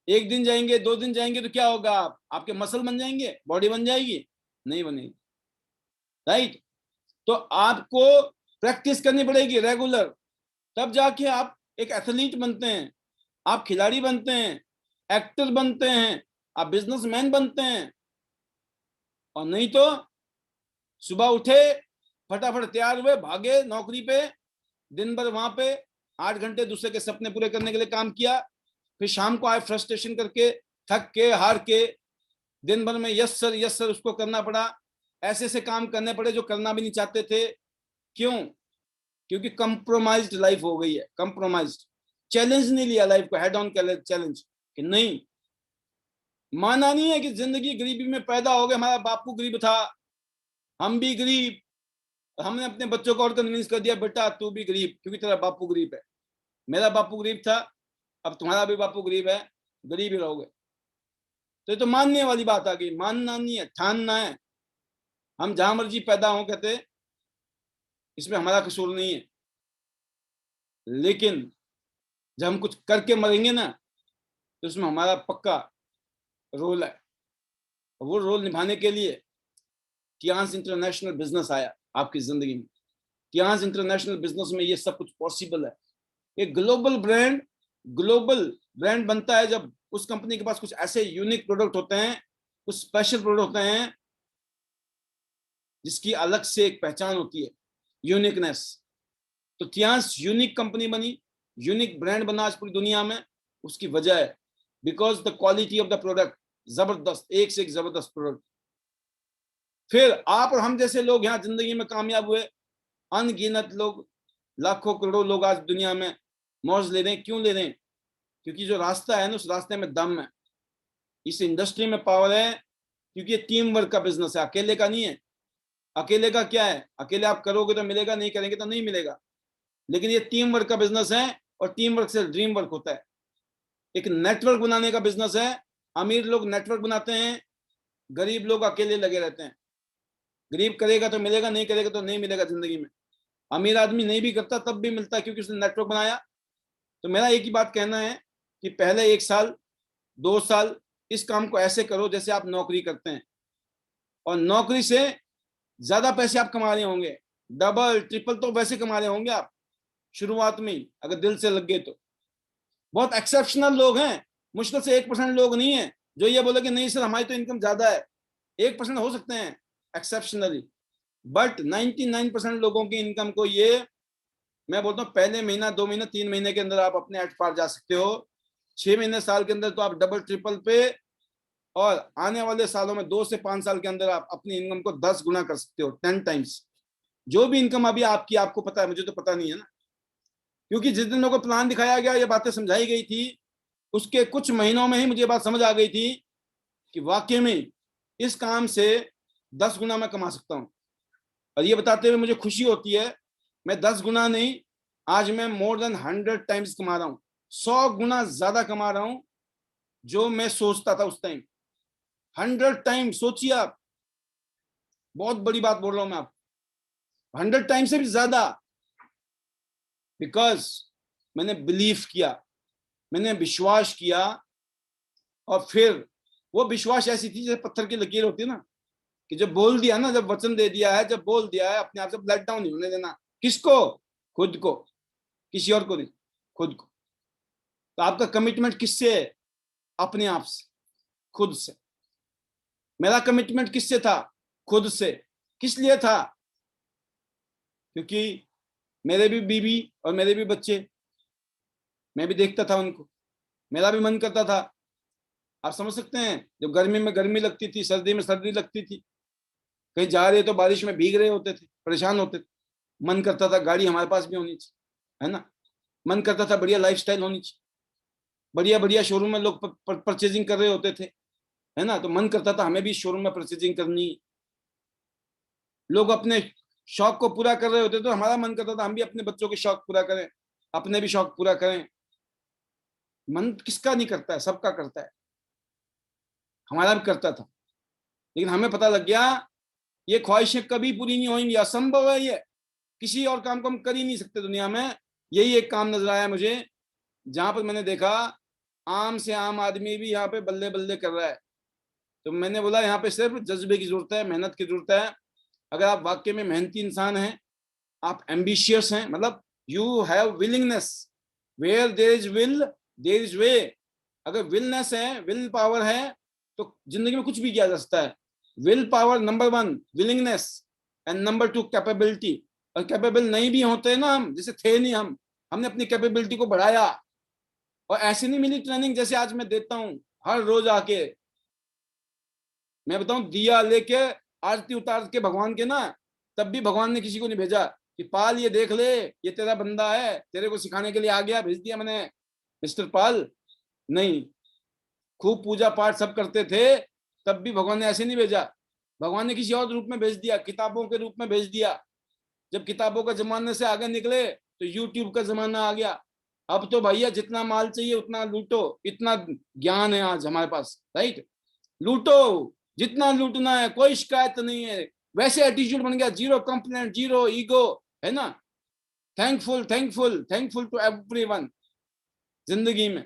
एक दिन जाएंगे, 2 दिन जाएंगे तो क्या होगा? आपके मसल बन जाएंगे, बॉडी बन जाएगी? नहीं बनेगी, राइट? तो आपको प्रैक्टिस करनी पड़ेगी रेगुलर, तब जाके आप एक एथलीट बनते हैं, आप खिलाड़ी बनते हैं, एक्टर बनते हैं, आप बिजनेसमैन बनते हैं। और नहीं तो सुबह उठे, फटाफट तैयार हुए, भागे नौकरी पे, दिन भर वहां पे 8 घंटे दूसरे के सपने पूरे करने के लिए काम किया, फिर शाम को आए फ्रस्ट्रेशन करके, थक के, हार के, दिन भर में यस सर उसको करना पड़ा। ऐसे ऐसे काम करने पड़े जो करना भी नहीं चाहते थे। क्यों? क्योंकि कंप्रोमाइज्ड लाइफ हो गई है, कंप्रोमाइज्ड। चैलेंज नहीं लिया लाइफ को, हेड ऑन चैलेंज कि नहीं, माना नहीं है कि जिंदगी गरीबी में पैदा हो गए, हमारा बापू गरीब था, हम भी गरीब, हमने अपने बच्चों को और कन्विंस कर दिया बेटा तू भी गरीब, क्योंकि तेरा बापू गरीब है, मेरा बापू गरीब था, अब तुम्हारा भी बापू गरीब है, गरीब ही रहोगे। तो ये तो मानने वाली बात आ गई, मानना नहीं है, ठानना है। हम जहां मर्जी पैदा हो कहते, इसमें हमारा कसूर नहीं है, लेकिन जब हम कुछ करके मरेंगे ना तो उसमें हमारा पक्का रोल है। वो रोल निभाने के लिए कियांस इंटरनेशनल बिजनेस आया आपकी जिंदगी में। कियांस इंटरनेशनल बिजनेस में ये सब कुछ पॉसिबल है। एक ग्लोबल ब्रांड बनता है जब उस कंपनी के पास कुछ ऐसे यूनिक प्रोडक्ट होते हैं, कुछ स्पेशल प्रोडक्ट होते हैं जिसकी अलग से एक पहचान होती है, यूनिकनेस। तो कियांस यूनिक कंपनी बनी, यूनिक ब्रांड बना आज पूरी दुनिया में। उसकी वजह है because the quality of the product, जबरदस्त, एक से एक जबरदस्त प्रोडक्ट। फिर आप और हम जैसे लोग यहाँ जिंदगी में कामयाब हुए, अनगिनत लोग, लाखों करोड़ों लोग आज दुनिया में मौज ले रहे हैं। क्यों ले रहे हैं? क्योंकि जो रास्ता है ना, उस रास्ते में दम है, इस इंडस्ट्री में पावर है, क्योंकि ये टीम वर्क का बिजनेस है, अकेले का नहीं है। अकेले का क्या है? अकेले आप करोगे तो मिलेगा, नहीं करेंगे तो नहीं मिलेगा। लेकिन ये टीम वर्क का बिजनेस है, और टीम वर्क से ड्रीम वर्क होता है। एक नेटवर्क बनाने का बिजनेस है। अमीर लोग नेटवर्क बनाते हैं, गरीब लोग अकेले लगे रहते हैं। गरीब करेगा तो मिलेगा, नहीं करेगा तो नहीं मिलेगा जिंदगी में। अमीर आदमी नहीं भी करता तब भी मिलता है, क्योंकि उसने नेटवर्क बनाया। तो मेरा एक ही बात कहना है कि पहले 1 साल 2 साल इस काम को ऐसे करो जैसे आप नौकरी करते हैं, और नौकरी से ज्यादा पैसे आप कमा रहे होंगे, डबल ट्रिपल तो वैसे कमा रहे होंगे आप शुरुआत में ही, अगर दिल से लग गए तो। बहुत एक्सेप्शनल लोग हैं, मुश्किल से 1% लोग नहीं है जो ये बोले कि नहीं सर हमारी तो इनकम ज्यादा है। 1% हो सकते हैं एक्सेप्शनली, बट 99% लोगों की इनकम को ये, मैं बोलता हूँ, पहले महीना, 2 महीने, 3 महीने के अंदर आप अपने एट पार जा सकते हो। 6 महीने, साल के अंदर तो आप डबल ट्रिपल पे, और आने वाले सालों में 2 से 5 साल के अंदर आप अपनी इनकम को 10 गुना कर सकते हो, 10 टाइम्स। जो भी इनकम अभी आपकी, आपको पता है, मुझे तो पता नहीं है ना, क्योंकि जिस दिन मेरे को प्लान दिखाया गया, ये बातें समझाई गई थी, उसके कुछ महीनों में ही मुझे बात समझ आ गई थी कि वाकई में इस काम से 10 गुना मैं कमा सकता हूँ। और ये बताते हुए मुझे खुशी होती है, मैं 10 गुना नहीं, आज मैं मोर देन 100 टाइम्स कमा रहा हूँ, 100 गुना ज्यादा कमा रहा हूँ जो मैं सोचता था उस टाइम। 100 टाइम, सोचिए आप, बहुत बड़ी बात बोल रहा हूं मैं आपको, 100 टाइम से भी ज्यादा। बिकॉज मैंने बिलीव किया, मैंने विश्वास किया, और फिर वो विश्वास ऐसी थी जैसे पत्थर की लकीर होती है ना, कि जब बोल दिया ना, जब वचन दे दिया है, जब बोल दिया है, अपने आप से लेट डाउन नहीं होने देना। किसको? खुद को, किसी और को नहीं, खुद को। तो आपका कमिटमेंट किससे है? अपने आप से, खुद से। मेरा कमिटमेंट किससे था? खुद से। किस लिए था? क्योंकि मेरे भी बीवी और मेरे भी बच्चे, मैं भी देखता था उनको, मेरा भी मन करता था। आप समझ सकते हैं, जब गर्मी में गर्मी लगती थी, सर्दी में सर्दी लगती थी, कहीं जा रहे तो बारिश में भीग रहे होते थे, परेशान होते थे, मन करता था गाड़ी हमारे पास भी होनी चाहिए, है ना, मन करता था बढ़िया लाइफस्टाइल होनी चाहिए, बढ़िया बढ़िया शोरूम में लोग परचेजिंग कर रहे होते थे, है ना, तो मन करता था हमें भी शोरूम में परचेजिंग करनी। लोग अपने शौक को पूरा कर रहे होते तो हमारा मन करता था हम भी अपने बच्चों के शौक पूरा करें, अपने भी शौक पूरा करें। मन किसका नहीं करता है, सबका करता है, हमारा भी करता था। लेकिन हमें पता लग गया ये ख्वाहिशें कभी पूरी नहीं होंगी, असंभव है ये, किसी और काम को हम कर ही नहीं सकते दुनिया में। यही एक काम नजर आया मुझे जहां पर मैंने देखा आम से आम आदमी भी यहाँ पे बल्ले बल्ले कर रहा है। तो मैंने बोला यहाँ पे सिर्फ जज्बे की जरूरत है, मेहनत की जरूरत है। अगर आप वाकई में मेहनती इंसान हैं, आप एम्बिशियस हैं, मतलब you have willingness, where there is will there is way. अगर विलनेस है, विल पावर है, तो जिंदगी में कुछ भी किया जा सकता है। Will power number 1, willingness, and number 2 capability. और कैपेबल नहीं भी होते ना हम, जैसे थे नहीं हम, हमने अपनी कैपेबिलिटी को बढ़ाया। और ऐसे नहीं मिली ट्रेनिंग जैसे आज मैं देता हूँ हर रोज आके। मैं बताऊं दिया लेके आरती उतार के भगवान के ना, तब भी भगवान ने किसी को नहीं भेजा कि पाल ये देख ले ये तेरा बंदा है, तेरे को सिखाने के लिए आ गया, भेज दिया मैंने मिस्टर पाल। नहीं, खूब पूजा पाठ सब करते थे, तब भी भगवान ने ऐसे नहीं भेजा। भगवान ने किसी और रूप में भेज दिया, किताबों के रूप में भेज दिया। जब किताबों का जमाने से आगे निकले तो यूट्यूब का जमाना आ गया। अब तो भैया जितना माल चाहिए उतना लूटो, इतना ज्ञान है आज हमारे पास, राइट। लूटो जितना लूटना है, कोई शिकायत नहीं है। वैसे एटीट्यूड बन गया, जीरो कंप्लेंट, जीरो ईगो, है ना। Thankful thankful thankful to everyone जिंदगी में।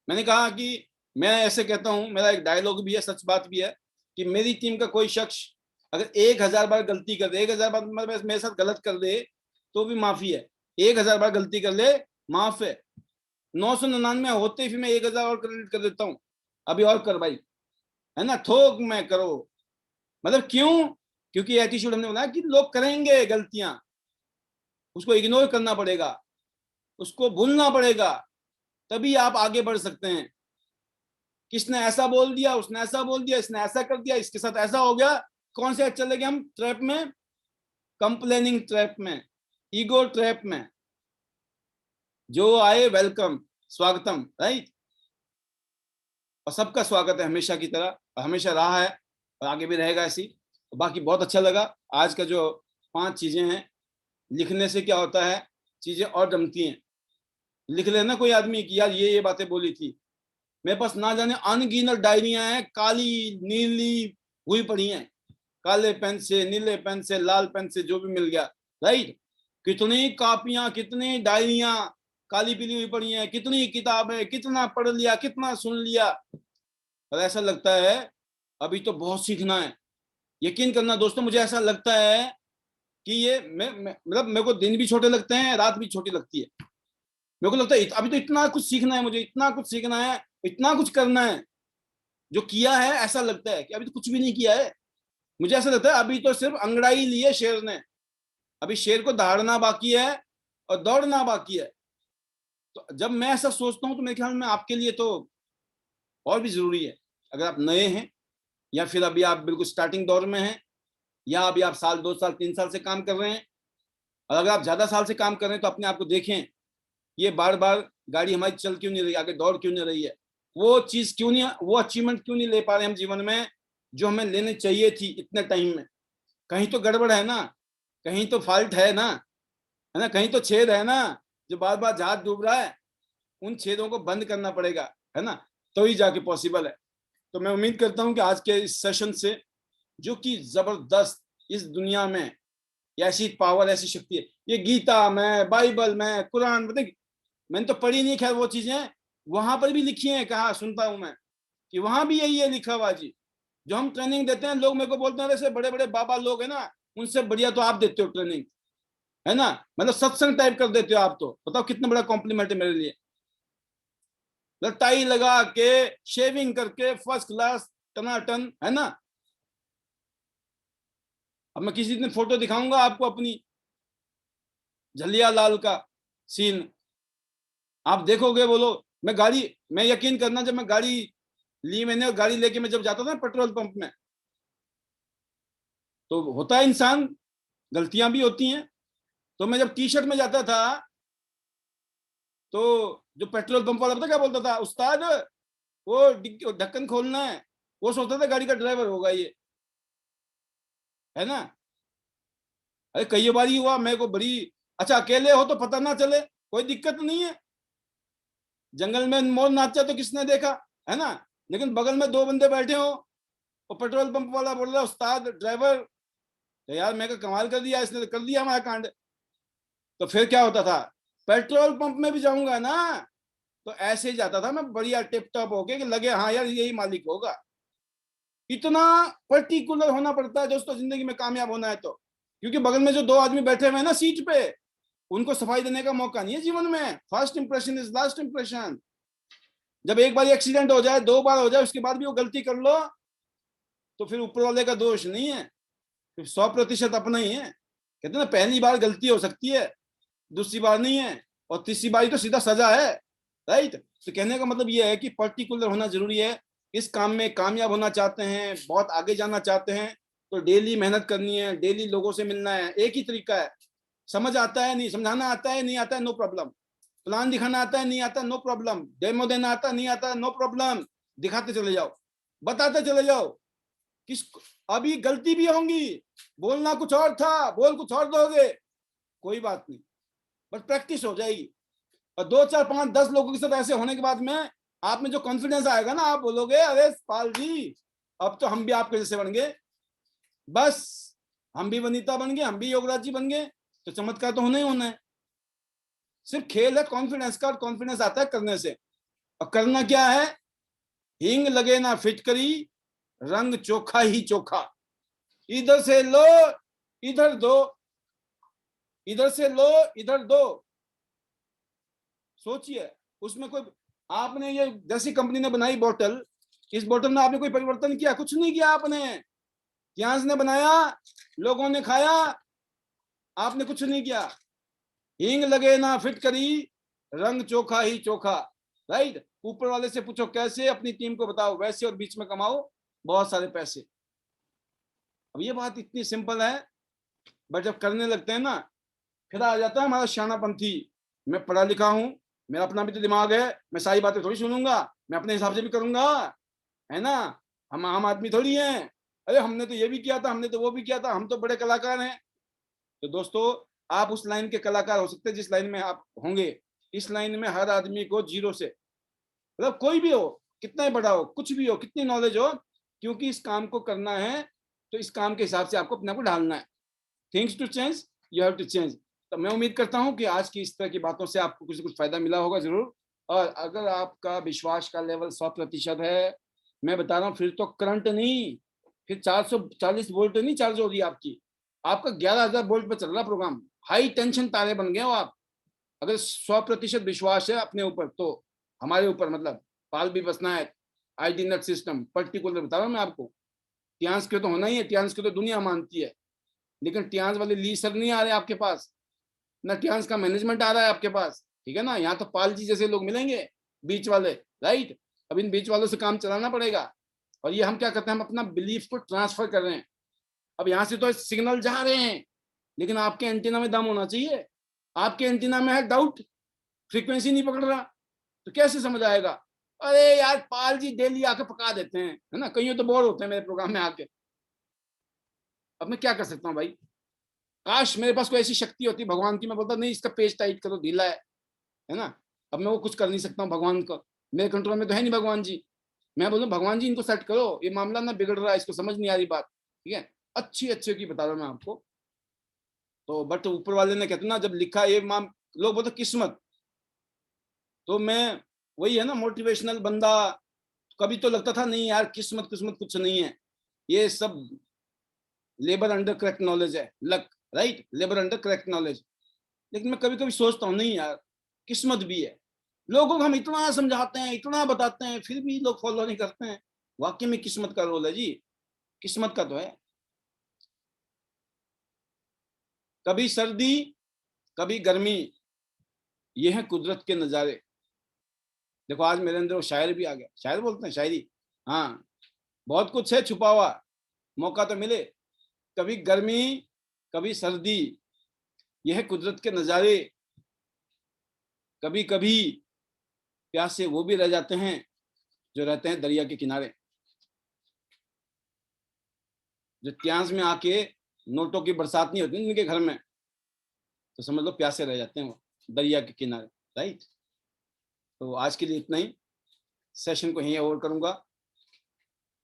मैंने कहा कि मैं ऐसे कहता हूं, मेरा एक डायलॉग भी है, सच बात भी है, कि मेरी टीम का कोई शख्स अगर 1000 बार गलती कर दे, 1000 बार मेरे साथ गलत कर दे तो भी माफी है। 1000 बार गलती कर ले, माफ है। 999 होते फिर मैं 1000 और क्रेडिट कर देता हूँ, अभी और कर भाई, है ना, थोक में करो। मतलब क्यों? क्योंकि एटीट्यूड हमने बोला कि लोग करेंगे गलतियां, उसको इग्नोर करना पड़ेगा, उसको भूलना पड़ेगा, तभी आप आगे बढ़ सकते हैं। किसने ऐसा बोल दिया, उसने ऐसा बोल दिया, इसने ऐसा कर दिया, इसके साथ ऐसा हो गया, कौन से चले गए हम ट्रैप में? कंप्लेनिंग ट्रैप में, ईगो ट्रैप में। जो आए वेलकम, स्वागतम, राइट। और सबका स्वागत है हमेशा की तरह, और हमेशा रहा है और आगे भी रहेगा ऐसी। बाकी बहुत अच्छा लगा आज का जो 5 चीजें हैं। लिखने से क्या होता है, चीजें और जमती हैं। लिख लेना कोई आदमी कि यार ये बातें बोली थी, मेरे पास ना जाने अनगिनत डायरियां हैं, काली नीली हुई पड़ी हैं, काले पेन से, नीले पेन से, लाल पेन से, जो भी मिल गया, राइट। कितनी कापियां, कितनी डायरियां काली पीली हुई पड़ी हैं, कितनी किताबें, कितना पढ़ लिया, कितना सुन लिया। और ऐसा लगता है अभी तो बहुत सीखना है। यकीन करना दोस्तों, मुझे ऐसा लगता है कि ये मतलब मेरे को दिन भी छोटे लगते हैं, रात भी छोटी लगती है। मेरे को लगता है अभी तो इतना कुछ सीखना है मुझे, इतना कुछ सीखना है, इतना कुछ करना है। जो किया है ऐसा लगता है कि अभी तो कुछ भी नहीं किया है। मुझे ऐसा लगता है अभी तो सिर्फ अंगड़ाई ली है शेर ने, अभी शेर को दहाड़ना बाकी है और दौड़ना बाकी है। तो जब मैं ऐसा सोचता हूँ तो मेरे ख्याल में आपके लिए तो और भी जरूरी है। अगर आप नए हैं, या फिर अभी आप बिल्कुल स्टार्टिंग दौर में हैं, या अभी आप साल 2 साल 3 साल से काम कर रहे हैं, और अगर आप ज्यादा साल से काम कर रहे हैं तो अपने आप को देखें, ये बार बार गाड़ी हमारी चल क्यों नहीं रही, आगे दौड़ क्यों नहीं रही है, वो चीज क्यों नहीं, वो अचीवमेंट क्यों नहीं ले पा रहे हम जीवन में जो हमें लेने चाहिए थी इतने टाइम में। कहीं तो गड़बड़ है ना, कहीं तो फॉल्ट है ना, है ना, कहीं तो छेद है ना, जो बार बार जहाज डूब रहा है। उन छेदों को बंद करना पड़ेगा, है ना, तो ही जाके पॉसिबल है। तो मैं उम्मीद करता हूं कि आज के इस सेशन से, जो कि जबरदस्त इस दुनिया में ऐसी पावर, ऐसी शक्ति है, ये गीता में, बाइबल में, कुरान में, मैंने तो पढ़ी नहीं खैर वो चीजें, वहां पर भी लिखी है, कहा सुनता हूं मैं कि वहां भी यही है लिखा हुआ जी। जो हम ट्रेनिंग देते हैं, लोग मेरे को बोलते हैं वैसे बड़े बड़े बाबा लोग हैं ना, उनसे बढ़िया तो आप देते हो ट्रेनिंग, है ना, मतलब सत्संग टाइप कर देते हो आप। तो बताओ कितना बड़ा कॉम्प्लीमेंट है मेरे लिए। टाई लगा के, शेविंग करके, फर्स्ट क्लास, टनाटन, है ना। अब मैं किसी दिन फोटो दिखाऊंगा आपको अपनी झलिया लाल का सीन, आप देखोगे, बोलो। मैं गाड़ी, मैं यकीन करना, जब मैं गाड़ी ली मैंने, और गाड़ी लेके मैं जब जाता था पेट्रोल पंप में, तो होता है इंसान, गलतियां भी होती हैं। तो मैं जब टी शर्ट में जाता था तो जो पेट्रोल पंप वाला पता क्या बोलता था, उस्ताद वो ढक्कन खोलना है, वो सोचता था गाड़ी का ड्राइवर होगा ये, है ना। अरे कई बार ही हुआ मेरे को बड़ी, अच्छा अकेले हो तो पता ना चले, कोई दिक्कत नहीं है, जंगल में मोर नाचा तो किसने देखा, है ना। लेकिन बगल में दो बंदे बैठे हो, और पेट्रोल पंप वाला बोल रहा उस्ताद ड्राइवर, तो यार मैं कमाल कर दिया, इसने तो कर दिया हमारा कांड। तो फिर क्या होता था, पेट्रोल पंप में भी जाऊंगा ना तो ऐसे ही जाता था मैं, बढ़िया टिप टॉप होके कि लगे हाँ यार यही मालिक होगा। इतना पर्टिकुलर होना पड़ता है दोस्तों जिंदगी में कामयाब होना है तो, क्योंकि बगल में जो दो आदमी बैठे हुए हैं ना सीट पे, उनको सफाई देने का मौका नहीं है जीवन में। First impression is last impression. जब एक बार एक्सीडेंट हो जाए, दो बार हो जाए, उसके बाद भी वो गलती कर लो तो फिर ऊपर वाले का दोष नहीं है, फिर 100% अपना ही है। कहते हैं ना पहली बार गलती हो सकती है, दूसरी बार नहीं है, और तीसरी बार तो सीधा सजा है, राइट। तो कहने का मतलब ये है कि पर्टिकुलर होना जरूरी है। इस काम में कामयाब होना चाहते हैं, बहुत आगे जाना चाहते हैं, तो डेली मेहनत करनी है, डेली लोगों से मिलना है। एक ही तरीका है, समझ आता है नहीं, समझाना आता है नहीं आता है, नो प्रॉब्लम। प्लान दिखाना आता है नहीं आता, नो प्रॉब्लम। डेमो देना आता नहीं आता, नो प्रॉब्लम। दिखाते चले जाओ, बताते चले जाओ। किस अभी गलती भी होंगी, बोलना कुछ और था, बोल कुछ और दोगे, कोई बात नहीं, बस प्रैक्टिस हो जाएगी। और 2 4 5 10 लोगों के साथ ऐसे होने के बाद में आप में जो कॉन्फिडेंस आएगा ना, आप बोलोगे अरे पाल जी अब तो हम भी आपके जैसे बन गए, बस हम भी वनीता बन गए, हम भी योगराज जी बन गए, तो चमत्कार तो होना ही होना है। सिर्फ खेल है कॉन्फिडेंस का, और कॉन्फिडेंस आता है करने से। और करना क्या है, हींग लगे ना फिटकरी, रंग चोखा ही चोखा। इधर से लो इधर दो, इधर से लो इधर दो। सोचिए, उसमें कोई, आपने ये जैसी कंपनी ने बनाई बोतल, इस बोतल में आपने कोई परिवर्तन किया, कुछ नहीं किया आपने। ग्यास ने बनाया, लोगों ने खाया, आपने कुछ नहीं किया। हींग लगे ना फिटकरी, रंग चोखा ही चोखा, राइट। ऊपर वाले से पूछो कैसे, अपनी टीम को बताओ वैसे, और बीच में कमाओ बहुत सारे पैसे। अब ये बात इतनी सिंपल है, बट जब करने लगते हैं ना, फिर आ जाता है हमारा शानापंथी। मैं पढ़ा लिखा हूं, मेरा अपना भी तो दिमाग है, मैं सारी बातें थोड़ी सुनूंगा, मैं अपने हिसाब से भी करूंगा, है ना। हम आम आदमी थोड़ी हैं, अरे हमने तो ये भी किया था, हमने तो वो भी किया था, हम तो बड़े कलाकार हैं। तो दोस्तों, आप उस लाइन के कलाकार हो सकते हैं जिस लाइन में आप होंगे। इस लाइन में हर आदमी को जीरो से, मतलब कोई भी हो, कितना ही बड़ा हो, कुछ भी हो, कितनी नॉलेज हो, क्योंकि इस काम को करना है तो इस काम के हिसाब से आपको अपने आप को ढालना है। Things to change, you have to change. तो मैं उम्मीद करता हूं कि आज की इस तरह की बातों से आपको कुछ कुछ फायदा मिला होगा जरूर। और अगर आपका विश्वास का लेवल 100% है, मैं बता रहा हूँ, फिर तो करंट नहीं, फिर 440 वोल्ट नहीं चार्ज हो रही आपकी, आपका 11,000 वोल्ट पर चल रहा प्रोग्राम। हाई टेंशन तारे बन गए हो आप। अगर 100% विश्वास है अपने ऊपर, तो हमारे ऊपर मतलब पाल भी बसना है, आईडी नेट सिस्टम पर्टिकुलर बता रहा हूँ मैं आपको। टियांस के तो होना ही है, टियांस के तो दुनिया मानती है, लेकिन टियांस वाले ली सर नहीं आ रहे आपके पास, ना टियांस का मैनेजमेंट आ रहा है आपके पास, ठीक है ना। यहाँ तो पाल जी जैसे लोग मिलेंगे, बीच वाले, राइट। अब इन बीच वालों से काम चलाना पड़ेगा। और ये हम क्या करते हैं, हम अपना बिलीफ को ट्रांसफर कर रहे हैं। अब यहाँ से तो सिग्नल जा रहे हैं, लेकिन आपके एंटीना में दम होना चाहिए। आपके एंटीना में है डाउट, फ्रीक्वेंसी नहीं पकड़ रहा, तो कैसे समझ आएगा। अरे यार पाल जी डेली आके पका देते हैं, है ना, कहीं तो बोर होते हैं मेरे प्रोग्राम में आके। अब मैं क्या कर सकता हूँ भाई, काश मेरे पास कोई ऐसी शक्ति होती भगवान की, मैं बोलता नहीं इसका पेज टाइट करो, ढीला है ना। अब मैं वो कुछ कर नहीं सकता हूँ, भगवान को मेरे कंट्रोल में तो है नहीं भगवान जी। मैं बोलूँ भगवान जी इनको सेट करो, ये मामला ना बिगड़ रहा है, इसको समझ नहीं आ रही बात, ठीक है। अच्छी अच्छी की बता रहा हूँ मैं आपको। तो बट ऊपर वाले ने कहते ना, जब लिखा ये माम, लोग बोलते किस्मत, तो मैं वही है ना मोटिवेशनल बंदा। कभी तो लगता था नहीं यार किस्मत किस्मत कुछ नहीं है, ये सब लेबर अंडर करेक्ट नॉलेज है, luck, right, labour under correct knowledge. लेकिन मैं कभी कभी सोचता हूँ नहीं यार, किस्मत भी है। लोगों को हम इतना समझाते हैं, इतना बताते हैं, फिर भी लोग फॉलो नहीं करते हैं। वाकई में किस्मत का रोल है जी, किस्मत का तो है। कभी सर्दी, कभी गर्मी, ये है कुदरत के नजारे। देखो आज मेरे अंदर वो शायर भी आ गया, शायर बोलते हैं शायरी, हाँ। बहुत कुछ है छुपा हुआ, मौका तो मिले। कभी गर्मी, कभी सर्दी, यह है कुदरत के नजारे। कभी कभी प्यासे वो भी रह जाते हैं जो रहते हैं दरिया के किनारे, जो त्यास में आके नोटों की बरसात नहीं होती उनके घर में, तो समझ लो प्यासे रह जाते हैं वो दरिया के किनारे, राइट। तो आज के लिए इतना ही, सेशन को यहीं ओवर करूंगा।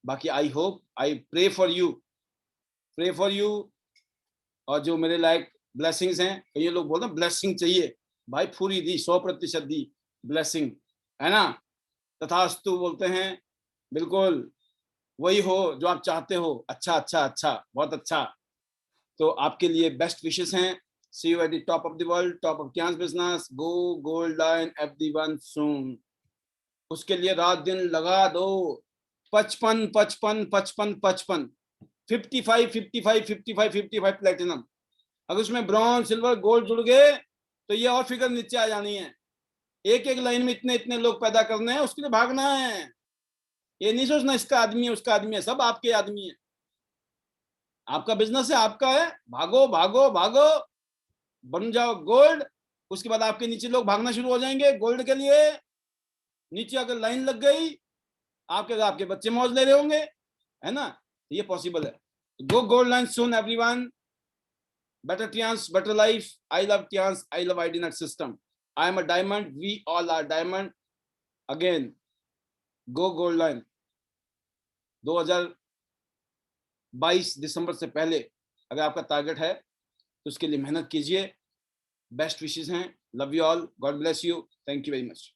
बाकी I hope, I pray for you, और जो मेरे लायक ब्लेसिंग्स हैं, कई लोग बोलते हैं ब्लेसिंग चाहिए, भाई पूरी दी, 100% दी ब्लेसिंग, है ना। तथास्तु बोलते हैं, बिल्कुल वही हो जो आप चाहते हो। अच्छा अच्छा अच्छा, बहुत अच्छा। तो आपके लिए बेस्ट विशेस हैं। See you at the top of the world, top of क्यांस business, go gold line everyone soon। उसके लिए रात दिन लगा दो, 55 55 55 55, 55 55 55 55 प्लेटिनम। अगर उसमें ब्रॉन्ज सिल्वर गोल्ड जुड़ गए तो ये और फिगर नीचे आ जानी है। एक एक लाइन में इतने इतने लोग पैदा करने हैं, उसके लिए भागना है। ये नहीं सोचना इसका आदमी है उसका आदमी है, सब आपके आदमी है। आपका बिजनेस है, आपका है, भागो भागो भागो, बन जाओ गोल्ड। उसके बाद आपके नीचे लोग भागना शुरू हो जाएंगे गोल्ड के लिए। नीचे अगर लाइन लग गई, आपके बच्चे मौज ले रहे होंगे, है ना। ये पॉसिबल है। गो gold line soon everyone. Better Tians, better life. I love Tians. I love IDNet system. I am a diamond. We all are diamond. Again, go gold line. 2022 दिसंबर से पहले अगर आपका टारगेट है तो उसके लिए मेहनत कीजिए। बेस्ट विशेस हैं। Love you all. God bless you. Thank you very much.